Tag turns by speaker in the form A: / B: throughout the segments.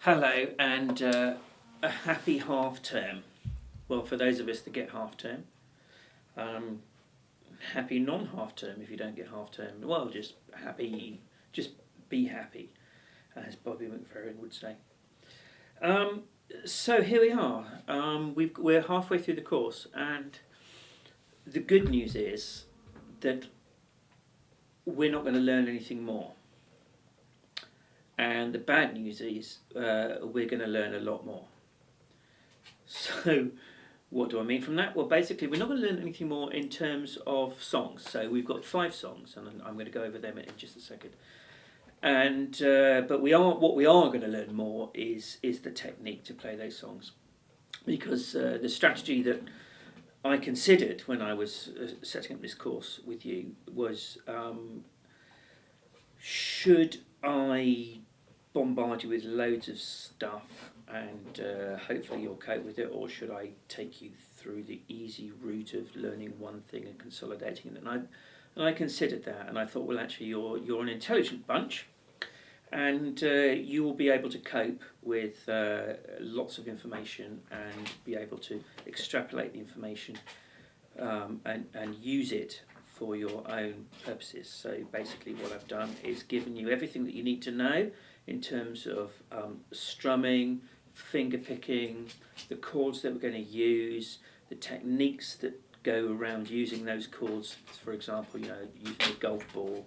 A: Hello and a happy half term. Well, for those of us that get half term, happy non-half term if you don't get half term. Well, just happy, just be happy, as Bobby McFerrin would say. So here we are. We're halfway through the course, and the good news is that we're not going to learn anything more. And the bad news is we're going to learn a lot more. So what do I mean from that? Well, basically, we're not going to learn anything more in terms of songs. So we've got 5 songs, and I'm going to go over them in just a second. And but what we are going to learn more is the technique to play those songs, because the strategy that I considered when I was setting up this course with you was, should I bombard you with loads of stuff and hopefully you'll cope with it, or should I take you through the easy route of learning one thing and consolidating it? And I considered that, and I thought, well, actually you're an intelligent bunch, and you will be able to cope with lots of information and be able to extrapolate the information and use it for your own purposes. So basically what I've done is given you everything that you need to know in terms of strumming, finger picking, the chords that we're going to use, the techniques that go around using those chords. For example, using a golf ball.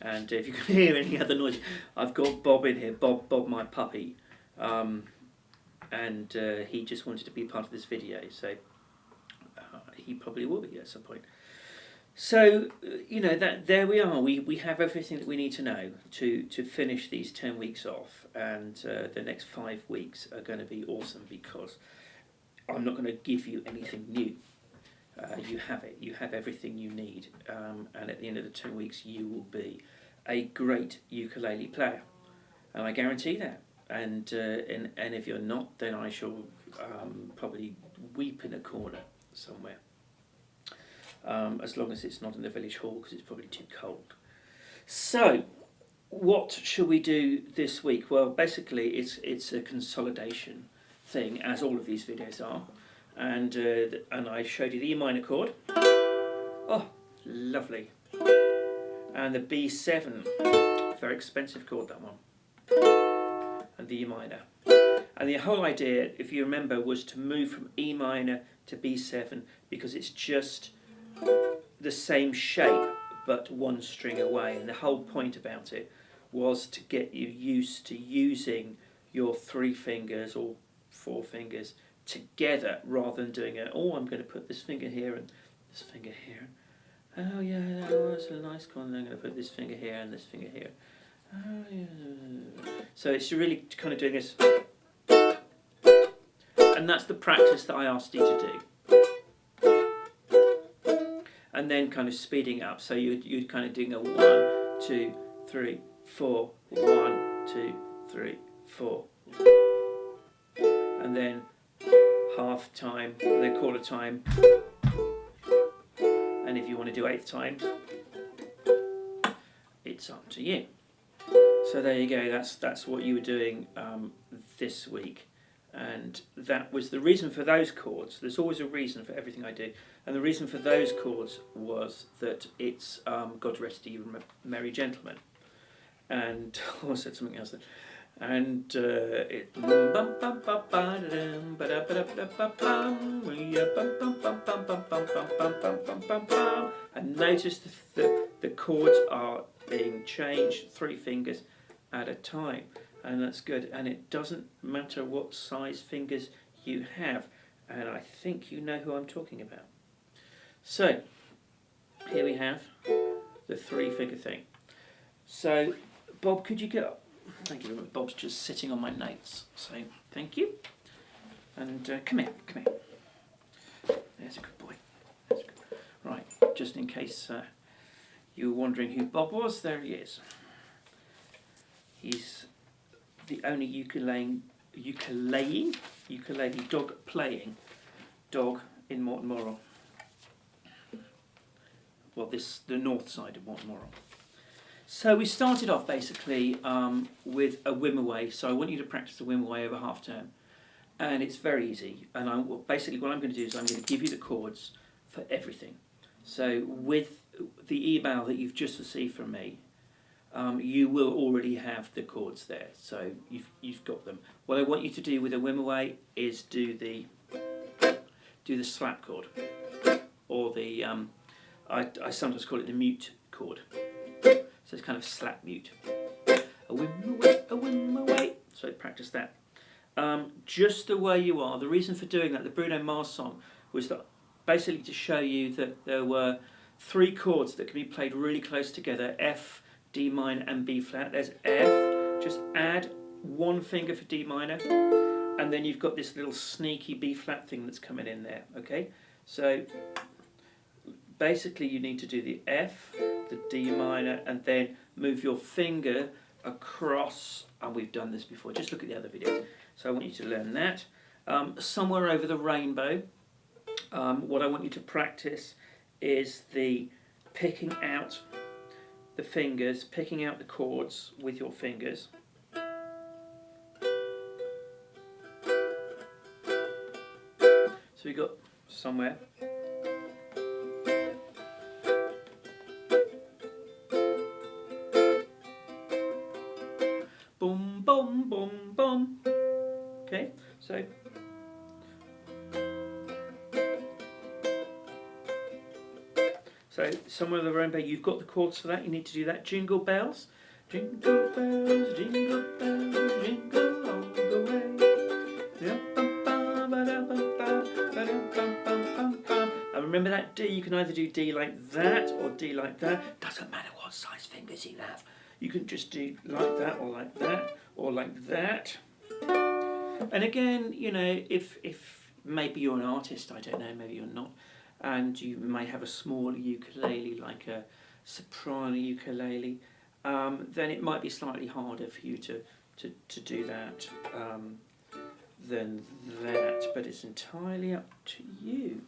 A: And if you can hear any other noise, I've got Bob in here, Bob my puppy, and he just wanted to be part of this video, so he probably will be at some point. So that there we are. We have everything that we need to know to finish these 10 weeks off, and the next 5 weeks are going to be awesome, because I'm not going to give you anything new. You have it. You have everything you need, and at the end of the 10 weeks, you will be a great ukulele player, and I guarantee that. And if you're not, then I shall probably weep in a corner somewhere. As long as it's not in the village hall, because it's probably too cold. So, what shall we do this week? Well, basically, it's a consolidation thing, as all of these videos are. And I showed you the E minor chord. Oh, lovely. And the B7, very expensive chord, that one. And the E minor. And the whole idea, if you remember, was to move from E minor to B7, because it's just the same shape but one string away, and the whole point about it was to get you used to using your 3 fingers or 4 fingers together, rather than doing it, oh, I'm going to put this finger here and this finger here. Oh yeah, that's a nice chord. I'm going to put this finger here and this finger here. Oh yeah. So it's really kind of doing this, and that's the practice that I asked you to do. And then kind of speeding it up, so you're kind of doing a 1, 2, 3, 4, 1, 2, 3, 4, and then half time, and then quarter time, and if you want to do 8th time, it's up to you. So there you go. That's what you were doing this week. And that was the reason for those chords. There's always a reason for everything I do, and the reason for those chords was that it's God rest ye merry gentlemen, and I said something else then. And and notice the chords are being changed 3 fingers at a time. And that's good, and it doesn't matter what size fingers you have, and I think you know who I'm talking about. So here we have the 3-finger thing. So Bob, could you get up? Thank you very much. Bob's just sitting on my notes, so thank you. And come here. There's a good boy. Right, just in case you were wondering who Bob was, there he is. He's the only ukulele dog playing dog in Morton Moral. Well, the north side of Morton Moral. So we started off basically with a whim away. So I want you to practice the whim away over half term, and it's very easy. And basically what I'm going to do is I'm going to give you the chords for everything. So with the email that you've just received from me, you will already have the chords there. So you've got them. What I want you to do with a whim away is do the slap chord, or the I sometimes call it the mute chord. So it's kind of slap mute. A whim away. So practice that. Just the way you are. The reason for doing that, the Bruno Mars song, was that basically to show you that there were 3 chords that can be played really close together: F, D minor, and B flat. There's F. Just add 1 finger for D minor, and then you've got this little sneaky B flat thing that's coming in there. Okay, so basically you need to do the F, the D minor, and then move your finger across, and we've done this before, just look at the other videos. So I want you to learn that. Somewhere over the rainbow, what I want you to practice is the picking out the fingers, picking out the chords with your fingers. So we got somewhere. Boom, boom, boom, boom. Okay, so somewhere in the rainbow, you've got the chords for that. You need to do that. Jingle bells, jingle bells, jingle bells, jingle all the way. And remember that D. You can either do D like that or D like that. Doesn't matter what size fingers you have. You can just do like that or like that or like that. And again, you know, if maybe you're an artist, I don't know, maybe you're not, and you may have a small ukulele, like a soprano ukulele, then it might be slightly harder for you to do that than that, but it's entirely up to you.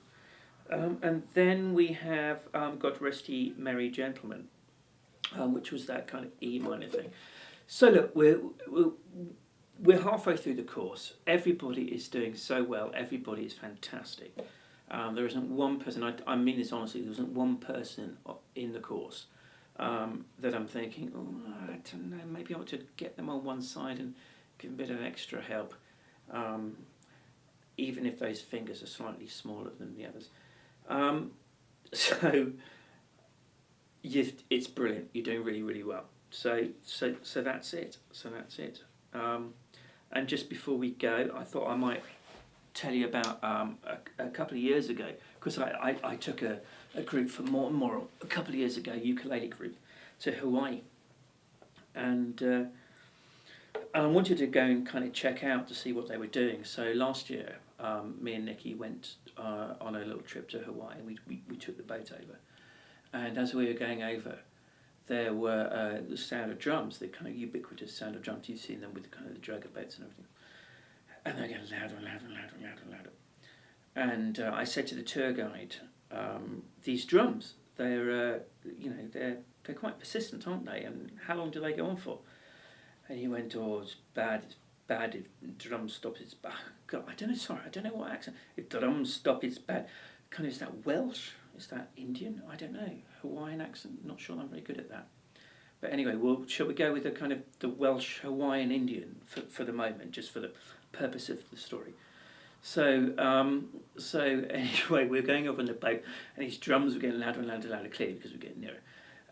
A: And then we have God Rest Ye Merry Gentlemen, which was that kind of E minor thing. So look, we're halfway through the course. Everybody is doing so well. Everybody is fantastic. There isn't one person, I mean this honestly, there isn't one person in the course that I'm thinking, oh, I don't know, maybe I ought to get them on one side and give them a bit of extra help, even if those fingers are slightly smaller than the others. So it's brilliant. You're doing really, really well. So that's it. And just before we go, I thought I might tell you about a couple of years ago, because I took a group from Morton Moral a couple of years ago, ukulele group, to Hawaii, and I wanted to go and kind of check out to see what they were doing. So last year, me and Nikki went on a little trip to Hawaii. We took the boat over, and as we were going over, there were the sound of drums, the kind of ubiquitous sound of drums. You've seen them with the kind of the dragger boats and everything. And they're getting louder and louder and louder and louder and louder. And I said to the tour guide, these drums, they're quite persistent, aren't they? And how long do they go on for? And he went, oh, it's bad if drums stop, it's bad. God, I don't know what accent. If drums stop, it's bad. Kind of, is that Welsh? Is that Indian? I don't know. Hawaiian accent? Not sure I'm very good at that. But anyway, shall we go with the kind of the Welsh Hawaiian Indian for the moment, just for the purpose of the story. So anyway, we're going up on the boat, and his drums were getting louder and louder and louder, clearly because we're getting nearer.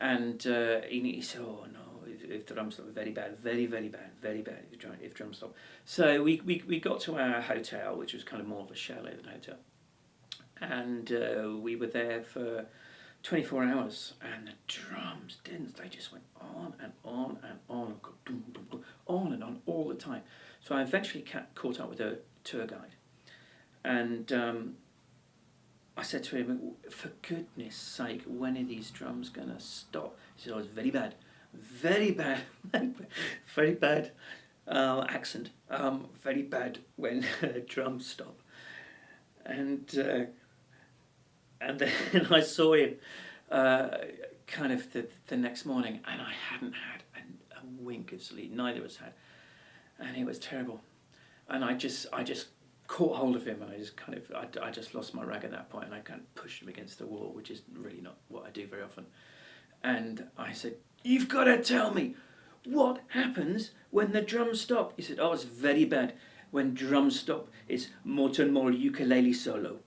A: And he said, oh no, if the drums stop, very bad, very, very bad, very bad if drums stop. So we got to our hotel, which was kind of more of a chalet than a hotel. And we were there for 24 hours, and the drums didn't. They just went on and on and on, on and on all the time. So I eventually caught up with a tour guide, and I said to him, for goodness sake, when are these drums going to stop? He said, oh, it's very bad, very bad, very bad accent, very bad when drums stop. And then I saw him kind of the next morning, and I hadn't had a wink of sleep. Neither of us had, and it was terrible. And I just caught hold of him, and I just lost my rag at that point, and I kind of pushed him against the wall, which is really not what I do very often. And I said, "You've got to tell me what happens when the drums stop." He said, "Oh, it's very bad. When drums stop, it's molten mole ukulele solo."